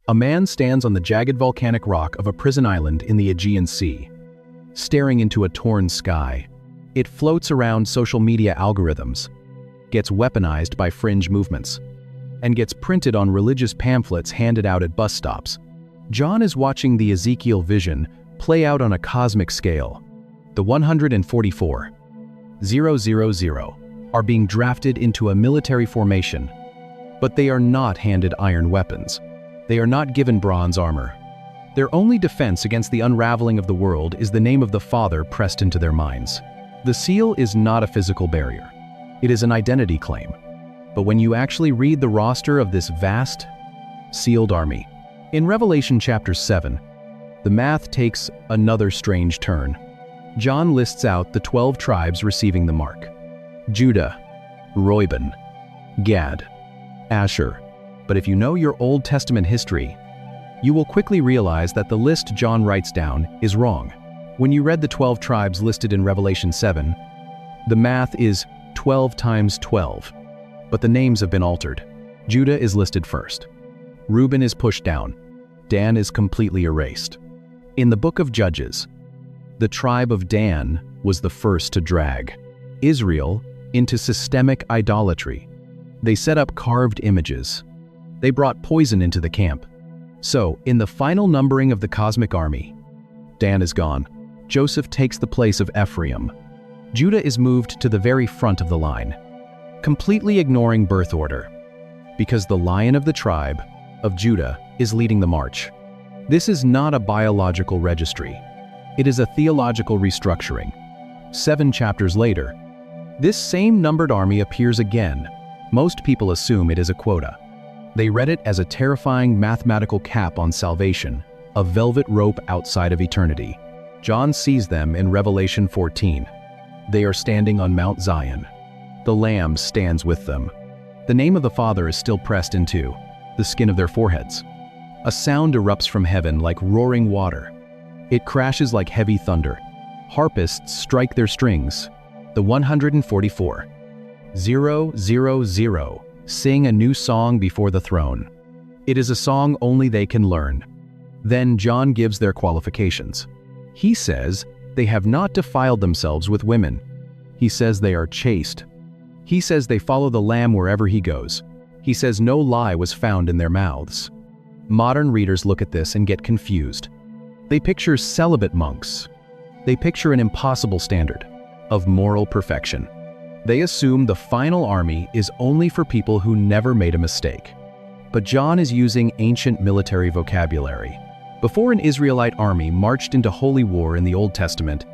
A man stands on the jagged volcanic rock of a prison island in the Aegean Sea, staring into a torn sky. It floats around social media algorithms, gets weaponized by fringe movements, and gets printed on religious pamphlets handed out at bus stops. John is watching the Ezekiel vision play out on a cosmic scale. The 144,000 are being drafted into a military formation, but they are not handed iron weapons. They are not given bronze armor. Their only defense against the unraveling of the world is the name of the Father pressed into their minds. The seal is not a physical barrier. It is an identity claim. But when you actually read the roster of this vast, sealed army, in Revelation chapter 7, the math takes another strange turn. John lists out the 12 tribes receiving the mark: Judah, Reuben, Gad, Asher. But if you know your Old Testament history, you will quickly realize that the list John writes down is wrong. When you read the 12 tribes listed in Revelation 7, the math is 12 times 12, but the names have been altered. Judah is listed first. Reuben is pushed down. Dan is completely erased. In the book of Judges, the tribe of Dan was the first to drag Israel into systemic idolatry. They set up carved images. They brought poison into the camp. So, in the final numbering of the cosmic army, Dan is gone. Joseph takes the place of Ephraim. Judah is moved to the very front of the line, completely ignoring birth order, because the Lion of the tribe of Judah is leading the march. This is not a biological registry. It is a theological restructuring. 7 chapters later, this same numbered army appears again. Most people assume it is a quota. They read it as a terrifying mathematical cap on salvation, a velvet rope outside of eternity. John sees them in Revelation 14. They are standing on Mount Zion. The Lamb stands with them. The name of the Father is still pressed into the skin of their foreheads. A sound erupts from heaven like roaring water. It crashes like heavy thunder. Harpists strike their strings. The 144,000 sing a new song before the throne. It is a song only they can learn. Then John gives their qualifications. He says they have not defiled themselves with women. He says they are chaste. He says they follow the Lamb wherever he goes. He says no lie was found in their mouths. Modern readers look at this and get confused. They picture celibate monks. They picture an impossible standard of moral perfection. They assume the final army is only for people who never made a mistake. But John is using ancient military vocabulary. Before an Israelite army marched into holy war in the Old Testament,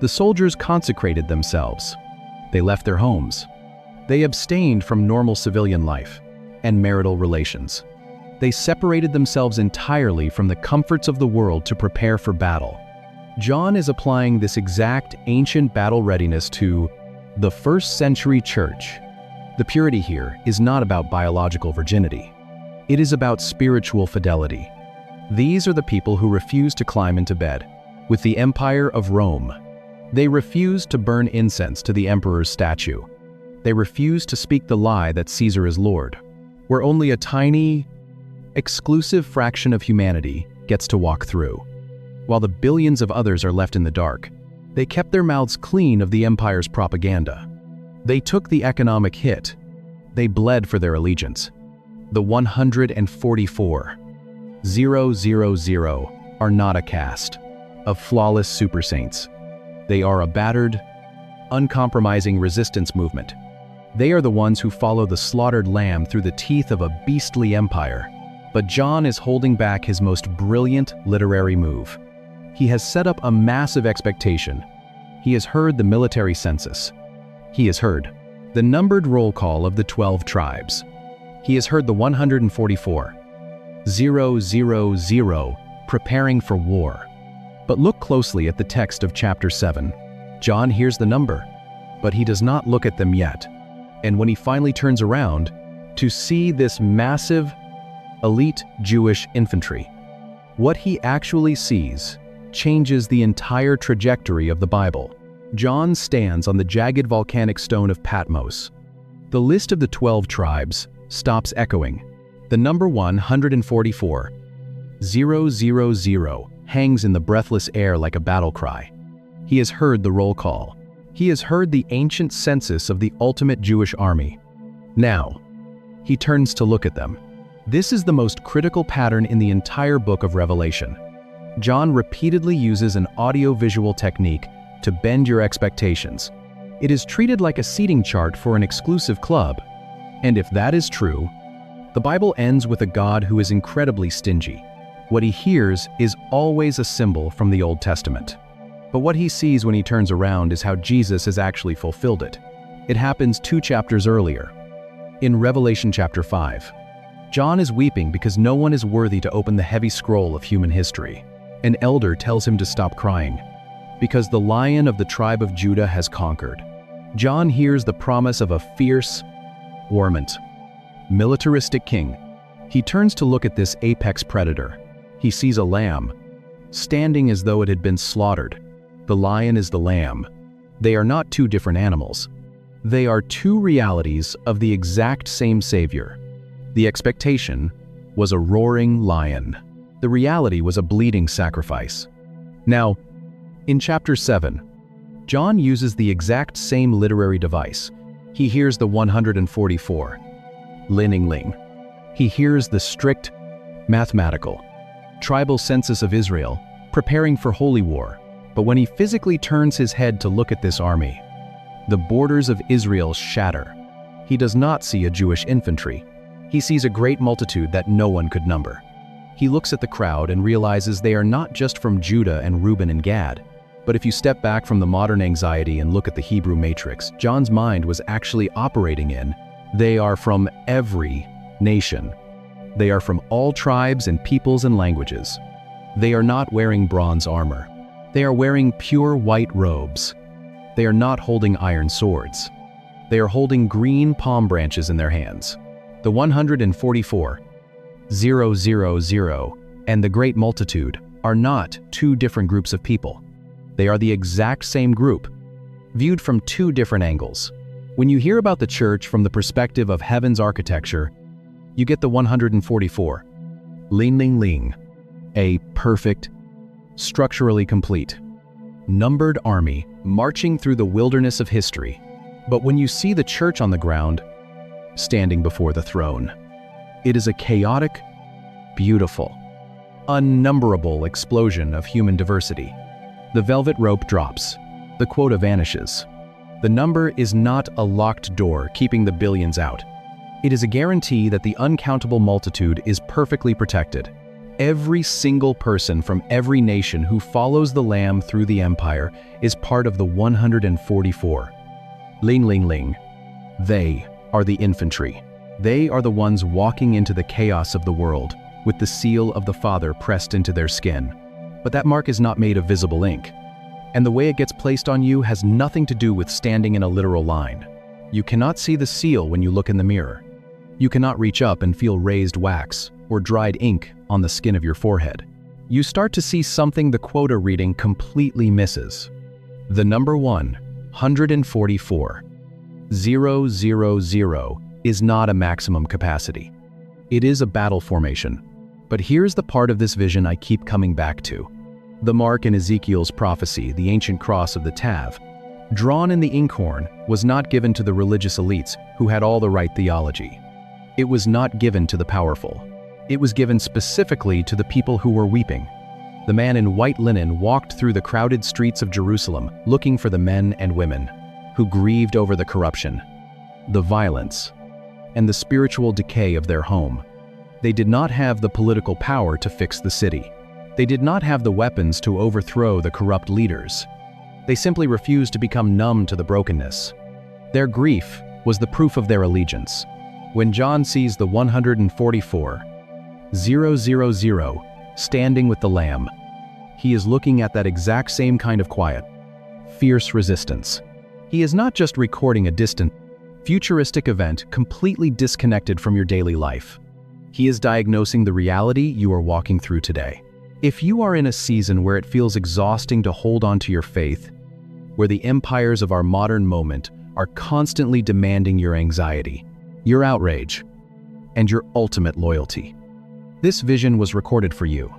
the soldiers consecrated themselves. They left their homes. They abstained from normal civilian life and marital relations. They separated themselves entirely from the comforts of the world to prepare for battle. John is applying this exact ancient battle readiness to the first century church. The purity here is not about biological virginity. It is about spiritual fidelity. These are the people who refuse to climb into bed with the Empire of Rome. They refuse to burn incense to the emperor's statue. They refuse to speak the lie that Caesar is Lord, where only a tiny, exclusive fraction of humanity gets to walk through. While the billions of others are left in the dark, they kept their mouths clean of the empire's propaganda. They took the economic hit. They bled for their allegiance. The 144,000 are not a caste of flawless super saints. They are a battered, uncompromising resistance movement. They are the ones who follow the slaughtered lamb through the teeth of a beastly empire. But John is holding back his most brilliant literary move. He has set up a massive expectation. He has heard the military census. He has heard the numbered roll call of the 12 tribes. He has heard the 144,000 preparing for war. But look closely at the text of chapter 7. John hears the number, but he does not look at them yet. And when he finally turns around to see this massive, elite Jewish infantry, what he actually sees changes the entire trajectory of the Bible. John stands on the jagged volcanic stone of Patmos. The list of the 12 tribes stops echoing. The number 144 000 hangs in the breathless air like a battle cry. He has heard the roll call. He has heard the ancient census of the ultimate Jewish army. Now, he turns to look at them. This is the most critical pattern in the entire book of Revelation. John repeatedly uses an audio-visual technique to bend your expectations. It is treated like a seating chart for an exclusive club. And if that is true, the Bible ends with a God who is incredibly stingy. What he hears is always a symbol from the Old Testament. But what he sees when he turns around is how Jesus has actually fulfilled it. It happens 2 chapters earlier. In Revelation chapter 5, John is weeping because no one is worthy to open the heavy scroll of human history. An elder tells him to stop crying, because the Lion of the tribe of Judah has conquered. John hears the promise of a fierce, warrant, militaristic king. He turns to look at this apex predator. He sees a lamb, standing as though it had been slaughtered. The lion is the lamb. They are not 2 different animals. They are 2 realities of the exact same Savior. The expectation was a roaring lion. The reality was a bleeding sacrifice. Now, in chapter 7, John uses the exact same literary device. He hears the 144, Ling. He hears the strict, mathematical, tribal census of Israel, preparing for holy war. But when he physically turns his head to look at this army, the borders of Israel shatter. He does not see a Jewish infantry. He sees a great multitude that no one could number. He looks at the crowd and realizes they are not just from Judah and Reuben and Gad. But if you step back from the modern anxiety and look at the Hebrew matrix, John's mind was actually operating in, they are from every nation. They are from all tribes and peoples and languages. They are not wearing bronze armor. They are wearing pure white robes. They are not holding iron swords. They are holding green palm branches in their hands. The 144, 000, and the great multitude are not 2 different groups of people. They are the exact same group, viewed from 2 different angles. When you hear about the church from the perspective of heaven's architecture, you get the 144, Ling, a perfect, structurally complete, numbered army marching through the wilderness of history. But when you see the church on the ground, standing before the throne, it is a chaotic, beautiful, unnumberable explosion of human diversity. The velvet rope drops. The quota vanishes. The number is not a locked door keeping the billions out. It is a guarantee that the uncountable multitude is perfectly protected. Every single person from every nation who follows the Lamb through the empire is part of the 144. Ling. They are the infantry. They are the ones walking into the chaos of the world with the seal of the Father pressed into their skin. But that mark is not made of visible ink. And the way it gets placed on you has nothing to do with standing in a literal line. You cannot see the seal when you look in the mirror. You cannot reach up and feel raised wax or dried ink on the skin of your forehead. You start to see something the quota reading completely misses. The number 144, 000, is not a maximum capacity. It is a battle formation. But here's the part of this vision I keep coming back to. The mark in Ezekiel's prophecy, the ancient cross of the Tav, drawn in the inkhorn, was not given to the religious elites who had all the right theology. It was not given to the powerful. It was given specifically to the people who were weeping. The man in white linen walked through the crowded streets of Jerusalem looking for the men and women who grieved over the corruption, the violence, and the spiritual decay of their home. They did not have the political power to fix the city. They did not have the weapons to overthrow the corrupt leaders. They simply refused to become numb to the brokenness. Their grief was the proof of their allegiance. When John sees the 144, 000, standing with the Lamb, he is looking at that exact same kind of quiet, fierce resistance. He is not just recording a distant, futuristic event completely disconnected from your daily life. He is diagnosing the reality you are walking through today. If you are in a season where it feels exhausting to hold on to your faith, where the empires of our modern moment are constantly demanding your anxiety, your outrage, and your ultimate loyalty, This vision was recorded for you.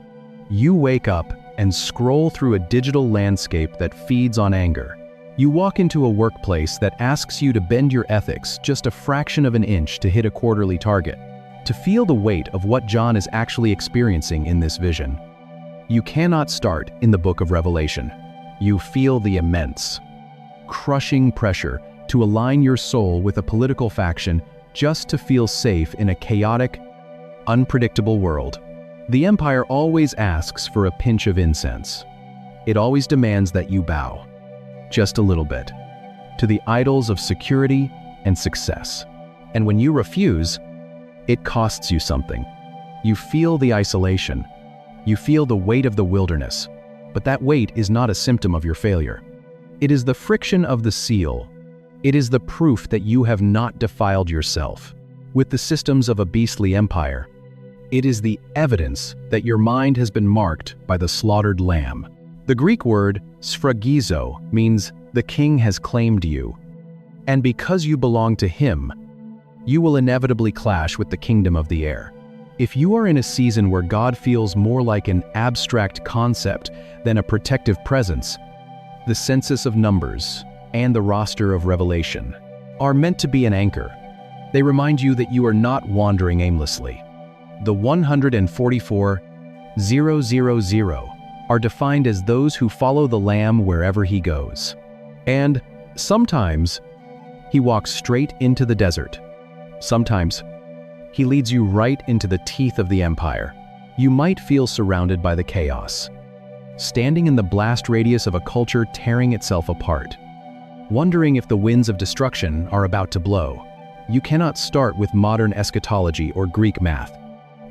You wake up and scroll through a digital landscape that feeds on anger. You walk into a workplace that asks you to bend your ethics just a fraction of an inch to hit a quarterly target. To feel the weight of what John is actually experiencing in this vision, you cannot start in the book of Revelation. You feel the immense, crushing pressure to align your soul with a political faction just to feel safe in a chaotic, unpredictable world. The empire always asks for a pinch of incense. It always demands that you bow, just a little bit, to the idols of security and success. And when you refuse, it costs you something. You feel the isolation. You feel the weight of the wilderness. But that weight is not a symptom of your failure. It is the friction of the seal. It is the proof that you have not defiled yourself with the systems of a beastly empire. It is the evidence that your mind has been marked by the slaughtered lamb. The Greek word sphragizo means the king has claimed you. And because you belong to him, you will inevitably clash with the kingdom of the air. If you are in a season where God feels more like an abstract concept than a protective presence, the census of numbers and the roster of Revelation are meant to be an anchor. They remind you that you are not wandering aimlessly. The 144,000 are defined as those who follow the Lamb wherever he goes. And sometimes he walks straight into the desert. Sometimes he leads you right into the teeth of the empire. You might feel surrounded by the chaos, standing in the blast radius of a culture tearing itself apart, wondering if the winds of destruction are about to blow. You cannot start with modern eschatology or Greek math.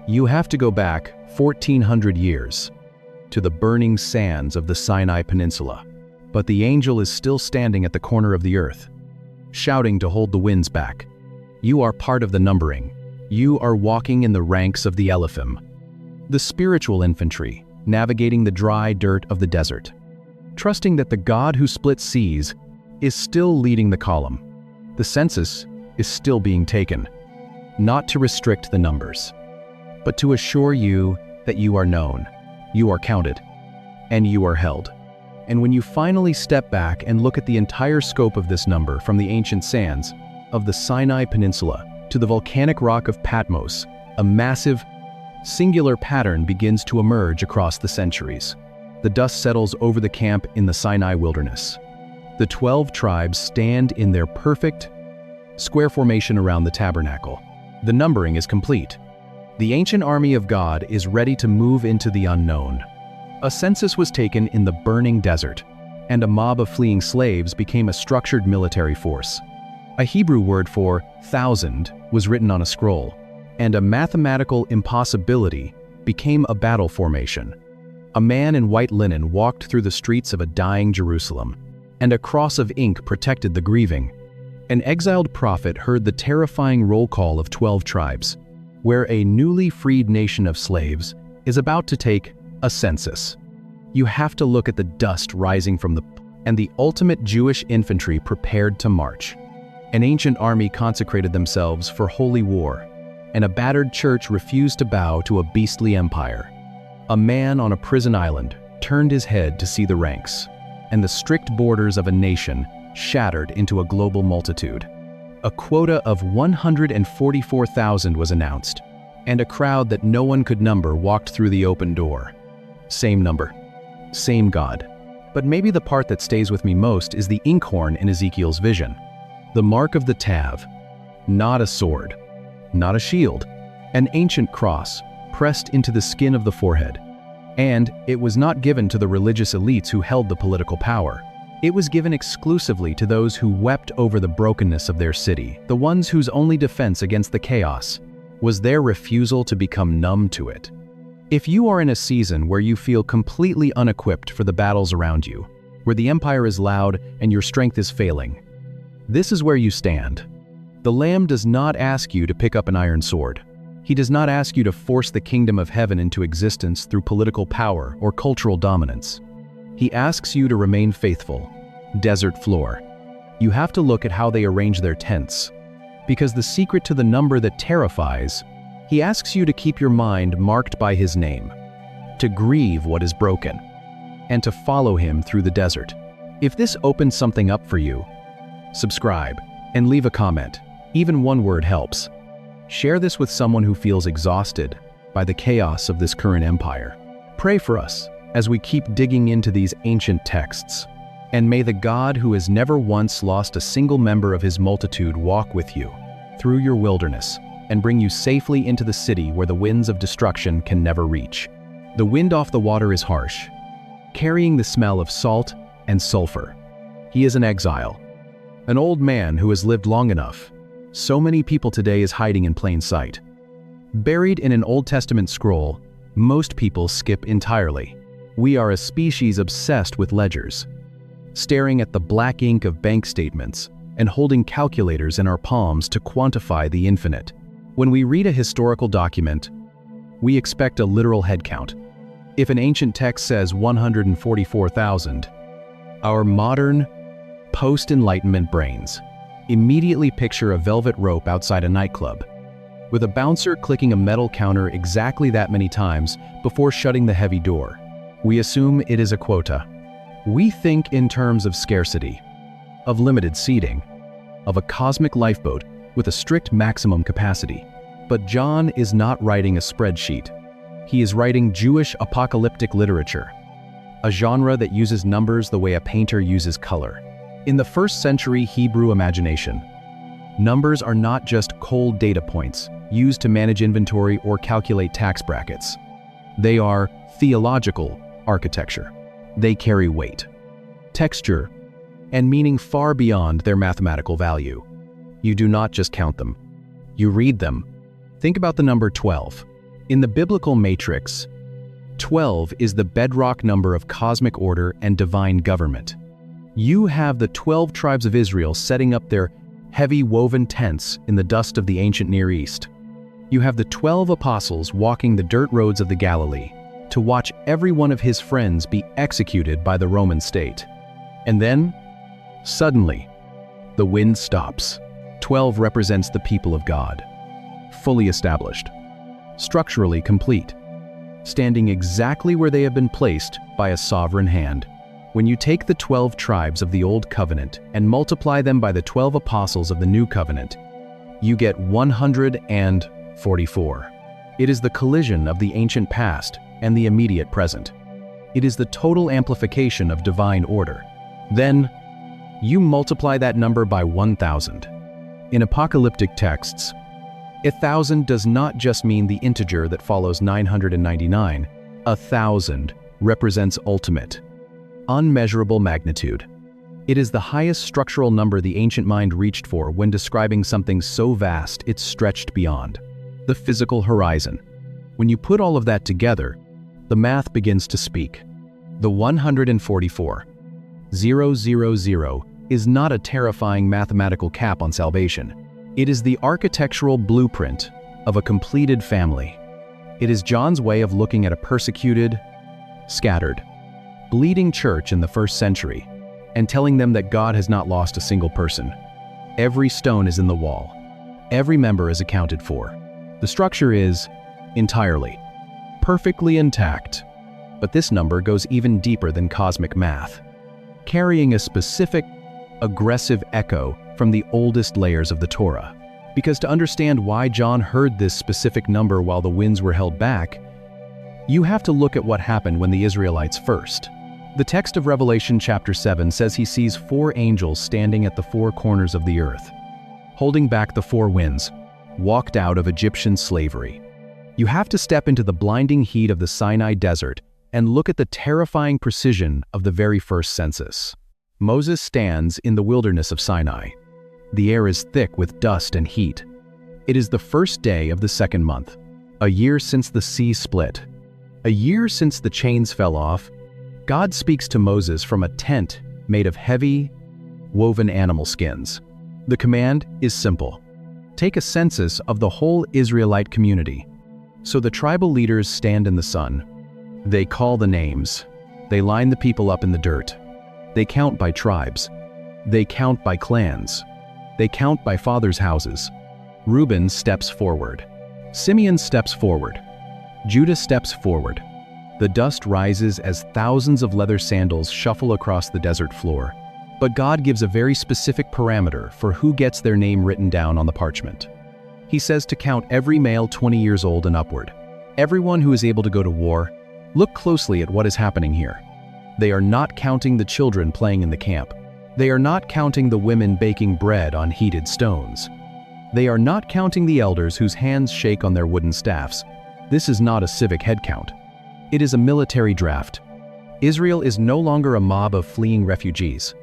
You have to go back 1,400 years to the burning sands of the Sinai Peninsula. But the angel is still standing at the corner of the earth, shouting to hold the winds back. You are part of the numbering. You are walking in the ranks of the Elephim, the spiritual infantry, navigating the dry dirt of the desert, trusting that the God who split seas is still leading the column. The census is still being taken, not to restrict the numbers, but to assure you that you are known, you are counted, and you are held. And when you finally step back and look at the entire scope of this number, from the ancient sands of the Sinai Peninsula to the volcanic rock of Patmos, a massive, singular pattern begins to emerge across the centuries. The dust settles over the camp in the Sinai wilderness. The 12 tribes stand in their perfect square formation around the tabernacle. The numbering is complete. The ancient army of God is ready to move into the unknown. A census was taken in the burning desert, and a mob of fleeing slaves became a structured military force. A Hebrew word for 1,000 was written on a scroll, and a mathematical impossibility became a battle formation. A man in white linen walked through the streets of a dying Jerusalem, and a cross of ink protected the grieving. An exiled prophet heard the terrifying roll call of 12 tribes, where a newly freed nation of slaves is about to take a census. You have to look at the dust rising from and the ultimate Jewish infantry prepared to march. An ancient army consecrated themselves for holy war, and a battered church refused to bow to a beastly empire. A man on a prison island turned his head to see the ranks, and the strict borders of a nation shattered into a global multitude. A quota of 144,000 was announced, and a crowd that no one could number walked through the open door. Same number, same God. But maybe the part that stays with me most is the inkhorn in Ezekiel's vision. The mark of the Tav, not a sword, not a shield, an ancient cross pressed into the skin of the forehead. And it was not given to the religious elites who held the political power. It was given exclusively to those who wept over the brokenness of their city, the ones whose only defense against the chaos was their refusal to become numb to it. If you are in a season where you feel completely unequipped for the battles around you, where the empire is loud and your strength is failing, this is where you stand. The Lamb does not ask you to pick up an iron sword. He does not ask you to force the kingdom of heaven into existence through political power or cultural dominance. He asks you to remain faithful. Desert floor. You have to look at how they arrange their tents, because the secret to the number that terrifies He asks you to keep your mind marked by his name, to grieve what is broken, and to follow him through the desert. If this opens something up for you, subscribe and leave a comment. Even one word helps. Share this with someone who feels exhausted by the chaos of this current empire. Pray for us as we keep digging into these ancient texts. And may the God who has never once lost a single member of his multitude walk with you through your wilderness and bring you safely into the city where the winds of destruction can never reach. The wind off the water is harsh, carrying the smell of salt and sulfur. He is an exile, an old man who has lived long enough. So many people today is hiding in plain sight. Buried in an Old Testament scroll, most people skip entirely. We are a species obsessed with ledgers, staring at the black ink of bank statements and holding calculators in our palms to quantify the infinite. When we read a historical document, we expect a literal head count. If an ancient text says 144,000, our modern, post-Enlightenment brains immediately picture a velvet rope outside a nightclub, with a bouncer clicking a metal counter exactly that many times before shutting the heavy door. We assume it is a quota. We think in terms of scarcity, of limited seating, of a cosmic lifeboat with a strict maximum capacity. But John is not writing a spreadsheet. He is writing Jewish apocalyptic literature, a genre that uses numbers the way a painter uses color. In the first century Hebrew imagination, numbers are not just cold data points used to manage inventory or calculate tax brackets. They are theological architecture. They carry weight, texture, and meaning far beyond their mathematical value. You do not just count them. You read them. Think about the number 12. In the biblical matrix, 12 is the bedrock number of cosmic order and divine government. You have the 12 tribes of Israel setting up their heavy woven tents in the dust of the ancient Near East. You have the 12 apostles walking the dirt roads of the Galilee to watch every one of his friends be executed by the Roman state. And then, suddenly, the wind stops. 12 represents the people of God, fully established, structurally complete, standing exactly where they have been placed by a sovereign hand. When you take the 12 tribes of the Old Covenant and multiply them by the 12 apostles of the New Covenant, you get 144. It is the collision of the ancient past and the immediate present. It is the total amplification of divine order. Then, you multiply that number by 1,000. In apocalyptic texts, 1,000 does not just mean the integer that follows 999. 1,000 represents ultimate, unmeasurable magnitude. It is the highest structural number the ancient mind reached for when describing something so vast it stretched beyond the physical horizon. When you put all of that together, the math begins to speak. The 144,000 is not a terrifying mathematical cap on salvation. It is the architectural blueprint of a completed family. It is John's way of looking at a persecuted, scattered, bleeding church in the first century and telling them that God has not lost a single person. Every stone is in the wall. Every member is accounted for. The structure is entirely, perfectly intact. But this number goes even deeper than cosmic math, carrying a specific, aggressive echo from the oldest layers of the Torah. Because to understand why John heard this specific number while the winds were held back, you have to look at what happened when the Israelites first. The text of Revelation chapter 7 says he sees 4 angels standing at the 4 corners of the earth, holding back the 4 winds, walked out of Egyptian slavery. You have to step into the blinding heat of the Sinai desert and look at the terrifying precision of the very first census. Moses stands in the wilderness of Sinai. The air is thick with dust and heat. It is the first day of the 2nd month, a year since the sea split, a year since the chains fell off. God speaks to Moses from a tent made of heavy, woven animal skins. The command is simple. Take a census of the whole Israelite community. So the tribal leaders stand in the sun. They call the names. They line the people up in the dirt. They count by tribes. They count by clans. They count by fathers' houses. Reuben steps forward. Simeon steps forward. Judah steps forward. The dust rises as thousands of leather sandals shuffle across the desert floor. But God gives a very specific parameter for who gets their name written down on the parchment. He says to count every male 20 years old and upward. Everyone who is able to go to war. Look closely at what is happening here. They are not counting the children playing in the camp. They are not counting the women baking bread on heated stones. They are not counting the elders whose hands shake on their wooden staffs. This is not a civic head count. It is a military draft. Israel is no longer a mob of fleeing refugees.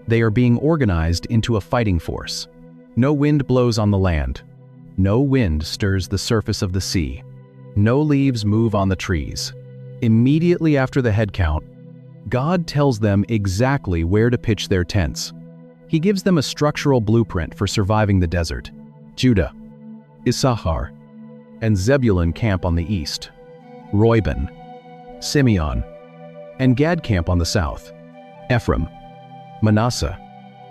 They are being organized into a fighting force. No wind blows on the land. No wind stirs the surface of the sea. No leaves move on the trees. Immediately after the head count, God tells them exactly where to pitch their tents. He gives them a structural blueprint for surviving the desert. Judah, Issachar, and Zebulun camp on the east. Reuben, Simeon, and Gad camp on the south. Ephraim, Manasseh,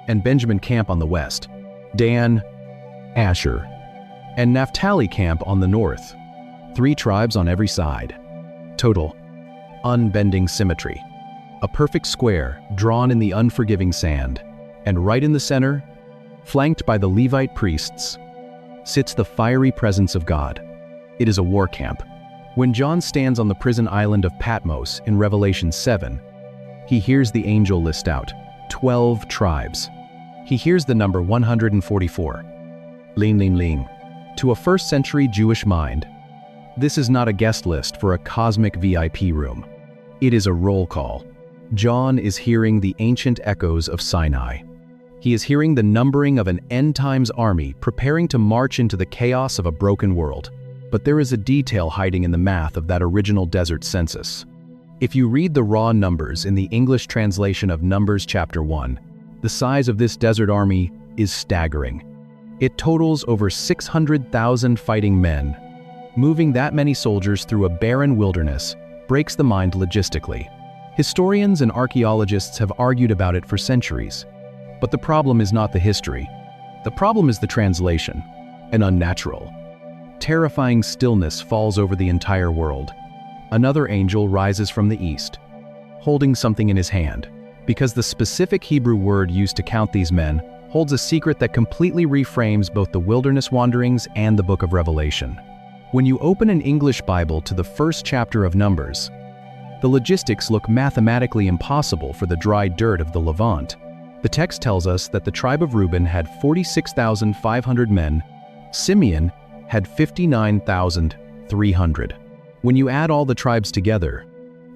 and Benjamin camp on the west. Dan, Asher, and Naphtali camp on the north. 3 tribes on every side. Total, unbending symmetry. A perfect square drawn in the unforgiving sand. And right in the center, flanked by the Levite priests, sits the fiery presence of God. It is a war camp. When John stands on the prison island of Patmos in Revelation 7, he hears the angel list out 12 tribes. He hears the number 144. Ling ling ling. To a first-century Jewish mind, this is not a guest list for a cosmic VIP room. It is a roll call. John is hearing the ancient echoes of Sinai. He is hearing the numbering of an end-times army preparing to march into the chaos of a broken world. But there is a detail hiding in the math of that original desert census. If you read the raw numbers in the English translation of Numbers chapter 1, the size of this desert army is staggering. It totals over 600,000 fighting men. Moving that many soldiers through a barren wilderness breaks the mind logistically. Historians and archaeologists have argued about it for centuries. But the problem is not the history. The problem is the translation. An unnatural, terrifying stillness falls over the entire world. Another angel rises from the east, holding something in his hand, because the specific Hebrew word used to count these men holds a secret that completely reframes both the wilderness wanderings and the book of Revelation. When you open an English Bible to the first chapter of Numbers, the logistics look mathematically impossible for the dry dirt of the Levant. The text tells us that the tribe of Reuben had 46,500 men, Simeon had 59,300. When you add all the tribes together,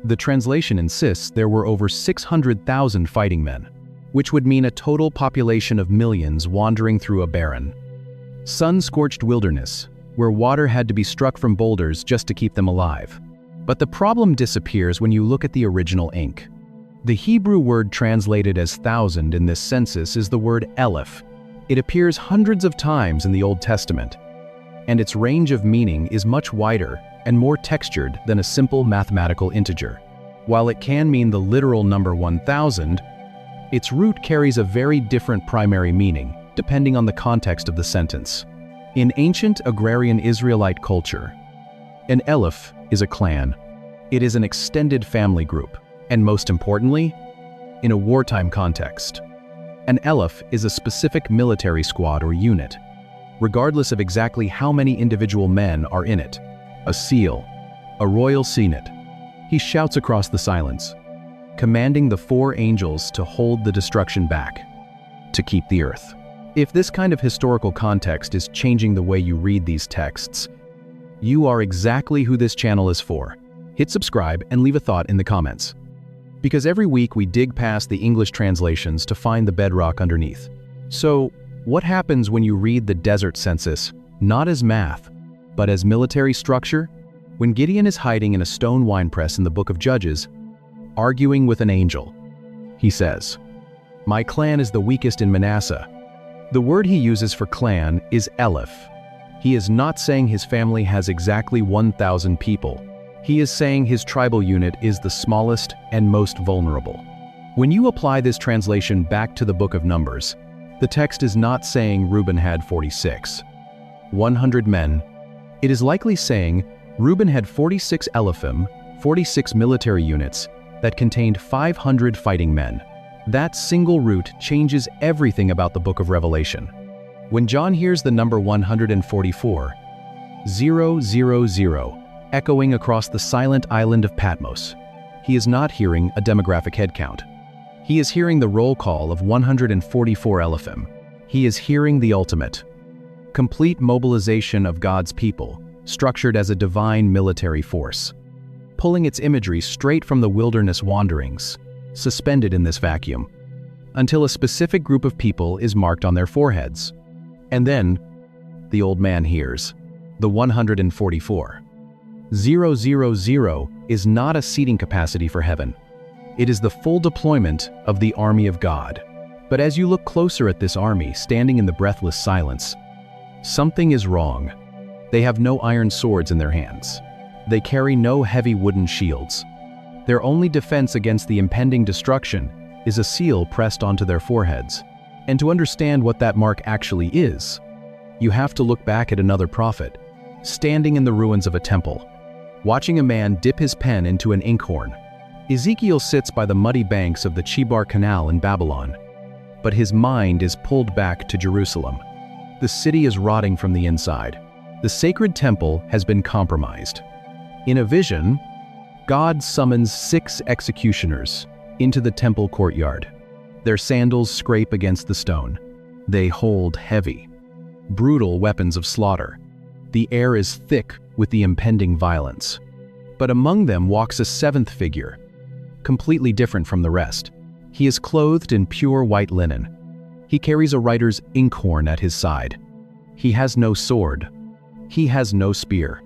the translation insists there were over 600,000 fighting men, which would mean a total population of millions wandering through a barren, sun-scorched wilderness where water had to be struck from boulders just to keep them alive. But the problem disappears when you look at the original ink. The Hebrew word translated as thousand in this census is the word Eleph. It appears hundreds of times in the Old Testament, and its range of meaning is much wider and more textured than a simple mathematical integer. While it can mean the literal number 1,000, its root carries a very different primary meaning, depending on the context of the sentence. In ancient agrarian Israelite culture, an Eleph is a clan. It is an extended family group. And most importantly, in a wartime context, an Eleph is a specific military squad or unit, regardless of exactly how many individual men are in it. A seal, a royal senate. He shouts across the silence, commanding the 4 angels to hold the destruction back, to keep the earth. If this kind of historical context is changing the way you read these texts, you are exactly who this channel is for. Hit subscribe and leave a thought in the comments. Because every week we dig past the English translations to find the bedrock underneath. So, what happens when you read the desert census, not as math, but as military structure? When Gideon is hiding in a stone winepress in the book of Judges, arguing with an angel, he says, "My clan is the weakest in Manasseh." The word he uses for clan is Eleph. He is not saying his family has exactly 1,000 people. He is saying his tribal unit is the smallest and most vulnerable. When you apply this translation back to the book of Numbers, the text is not saying Reuben had 46, 100 men, It is likely saying Reuben had 46 Elephim, 46 military units, that contained 500 fighting men. That single root changes everything about the book of Revelation. When John hears the number 144, 000, echoing across the silent island of Patmos, he is not hearing a demographic headcount. He is hearing the roll call of 144 Elephim. He is hearing the ultimate, complete mobilization of God's people, structured as a divine military force, pulling its imagery straight from the wilderness wanderings, suspended in this vacuum, until a specific group of people is marked on their foreheads. And then, the old man hears, the 144. 000 is not a seating capacity for heaven. It is the full deployment of the army of God. But as you look closer at this army standing in the breathless silence, something is wrong. They have no iron swords in their hands. They carry no heavy wooden shields. Their only defense against the impending destruction is a seal pressed onto their foreheads. And to understand what that mark actually is, you have to look back at another prophet, standing in the ruins of a temple, watching a man dip his pen into an inkhorn. Ezekiel sits by the muddy banks of the Chebar Canal in Babylon, but his mind is pulled back to Jerusalem. The city is rotting from the inside. The sacred temple has been compromised. In a vision, God summons 6 executioners into the temple courtyard. Their sandals scrape against the stone. They hold heavy, brutal weapons of slaughter. The air is thick with the impending violence. But among them walks a 7th figure, completely different from the rest. He is clothed in pure white linen. He carries a writer's inkhorn at his side. He has no sword. He has no spear.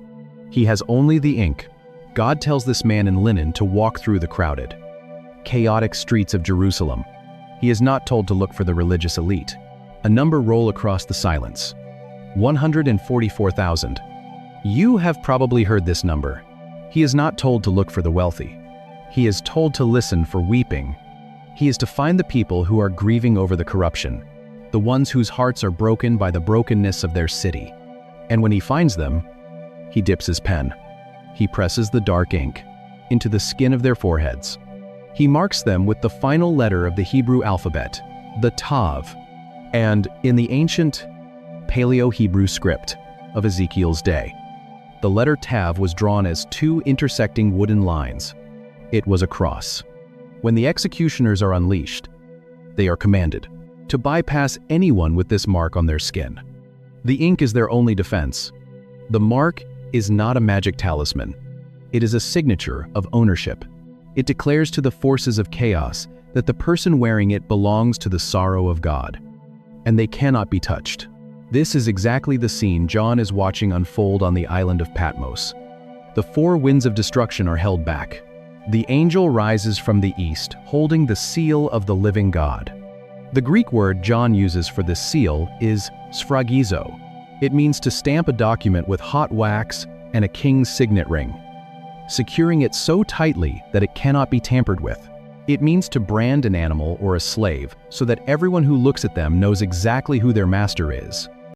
He has only the ink. God tells this man in linen to walk through the crowded, chaotic streets of Jerusalem. He is not told to look for the religious elite. A number roll across the silence. 144,000. You have probably heard this number. He is not told to look for the wealthy. He is told to listen for weeping. He is to find the people who are grieving over the corruption, the ones whose hearts are broken by the brokenness of their city. And when he finds them, he dips his pen. He presses the dark ink into the skin of their foreheads. He marks them with the final letter of the Hebrew alphabet, the Tav, and in the ancient Paleo-Hebrew script of Ezekiel's day, the letter Tav was drawn as 2 intersecting wooden lines. It was a cross. When the executioners are unleashed, they are commanded to bypass anyone with this mark on their skin. The ink is their only defense. The mark is not a magic talisman. It is a signature of ownership. It declares to the forces of chaos that the person wearing it belongs to the sorrow of God, and they cannot be touched. This is exactly the scene John is watching unfold on the island of Patmos. The 4 winds of destruction are held back. The angel rises from the east, holding the seal of the living God. The Greek word John uses for this seal is sphragizo. It means to stamp a document with hot wax and a king's signet ring, securing it so tightly that it cannot be tampered with. It means to brand an animal or a slave so that everyone who looks at them knows exactly who their master is.